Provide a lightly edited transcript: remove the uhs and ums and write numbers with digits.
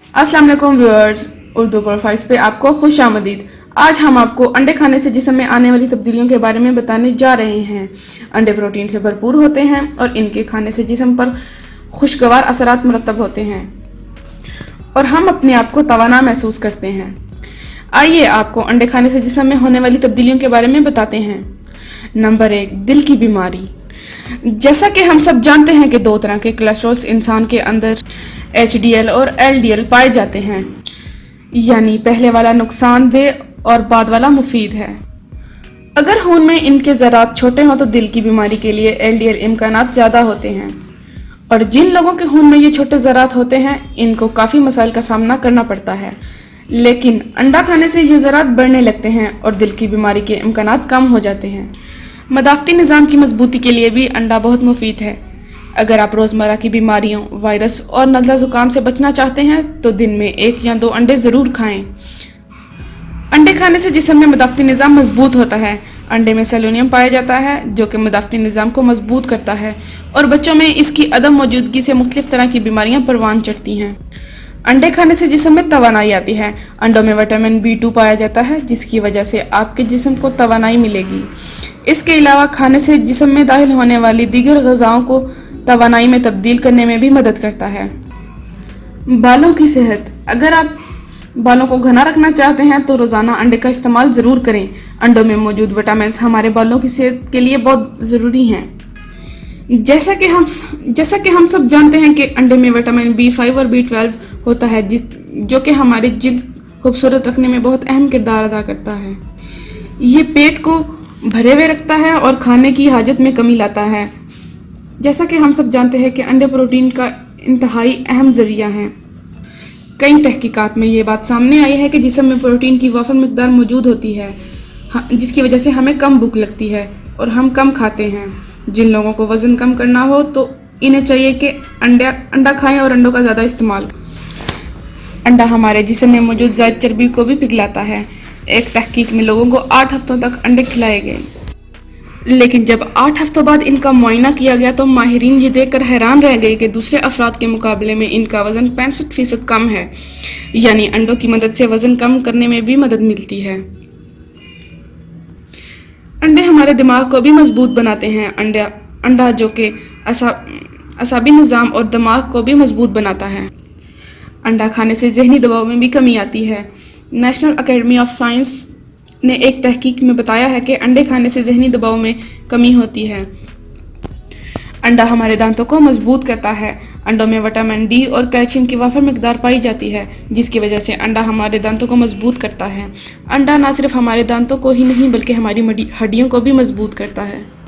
अस्सलाम वालेकुम viewers, Urdu profiles पे आपको खुश आमदीद। आज हम आपको अंडे खाने से जिस्म में आने वाली तब्दीलियों के बारे में बताने जा रहे हैं। अंडे प्रोटीन से भरपूर होते हैं और इनके खाने से जिस्म पर खुशगवार असरात मरतब होते हैं और हम अपने आप को तवाना महसूस करते हैं। आइए आपको अंडे खाने से जिस्म में होने वाली तब्दीलियों के बारे में बताते हैं। नंबर 1, दिल की बीमारी। जैसा कि हम सब जानते हैं कि दो तरह के कोलेस्ट्रॉल इंसान के अंदर HDL और LDL पाए जाते हैं, यानी पहले वाला नुकसानदेह और बाद वाला मुफीद है। अगर खून में इनके ज़रात छोटे हों तो दिल की बीमारी के लिए LDL इम्कानात ज़्यादा होते हैं, और जिन लोगों के खून में ये छोटे ज़रात होते हैं इनको काफ़ी मसाइल का सामना करना पड़ता है। लेकिन अंडा खाने से ये ज़रात बढ़ने लगते हैं और दिल की बीमारी के इम्कानात कम हो जाते हैं। मदाफ़ती निज़ाम की मजबूती के लिए भी अंडा बहुत मुफीद है। अगर आप रोज़मर्रा की बीमारियों, वायरस और नज़ला ज़ुकाम से बचना चाहते हैं तो दिन में 1 या 2 अंडे ज़रूर खाएं। अंडे खाने से जिस्म में मदाफ़ती निज़ाम मजबूत होता है। अंडे में सेलेनियम पाया जाता है जो कि मदाफ़ती निज़ाम को मजबूत करता है और बच्चों में इसकी अदम मौजूदगी से मुख्तलिफ तरह की बीमारियां परवान चढ़ती हैं। अंडे खाने से जिस्म में तवानाई आती है। अंडों में विटामिन B2 पाया जाता है जिसकी वजह से आपके जिस्म को तवानाई मिलेगी। इसके अलावा खाने से जिस्म में दाखिल होने वाली दीगर ग़िज़ाओं को तवानाई में तब्दील करने में भी मदद करता है। बालों की सेहत। अगर आप बालों को घना रखना चाहते हैं तो रोज़ाना अंडे का इस्तेमाल ज़रूर करें। अंडों में मौजूद विटामिन हमारे बालों की सेहत के लिए बहुत ज़रूरी हैं। जैसा कि हम सब जानते हैं कि अंडे में विटामिन B5 और B12 होता है जो कि हमारी जिल्द खूबसूरत रखने में बहुत अहम किरदार अदा करता है। ये पेट को भरे हुए रखता है और खाने की हाजत में कमी लाता है। जैसा कि हम सब जानते हैं कि अंडे प्रोटीन का इंतहाई अहम ज़रिया हैं। कई तहकीकात में ये बात सामने आई है कि जिस्म में प्रोटीन की वाफर मिकदार मौजूद होती है, जिसकी वजह से हमें कम भूख लगती है और हम कम खाते हैं। जिन लोगों को वज़न कम करना हो तो इन्हें चाहिए कि अंडा खाएं और अंडों का ज़्यादा इस्तेमाल। अंडा हमारे जिस्म में मौजूद ज़ायद चर्बी को भी पिघलाता है। एक तहकीक में लोगों को 8 हफ्तों तक अंडे खिलाए गए, लेकिन जब 8 हफ्तों बाद इनका मुआयना किया गया तो माहिरीन ये देखकर हैरान रह गए कि दूसरे अफराद के मुकाबले में इनका वज़न 65% कम है, यानी अंडों की मदद से वज़न कम करने में भी मदद मिलती है। अंडे हमारे दिमाग को भी मजबूत बनाते हैं। अंडा जो कि असाबी निज़ाम और दिमाग को भी मजबूत बनाता है। अंडा खाने से ज़हनी दबाव में भी कमी आती है। नेशनल अकेडमी ऑफ साइंस ने एक तहकीक में बताया है कि अंडे खाने से ज़हनी दबाव में कमी होती है। अंडा हमारे दांतों को मजबूत करता है। अंडों में विटामिन D और कैल्शियम की वाफर मिकदार पाई जाती है जिसकी वजह से अंडा हमारे दांतों को मजबूत करता है। अंडा ना सिर्फ हमारे दांतों को ही नहीं बल्कि हमारी हड्डियों को भी मजबूत करता है।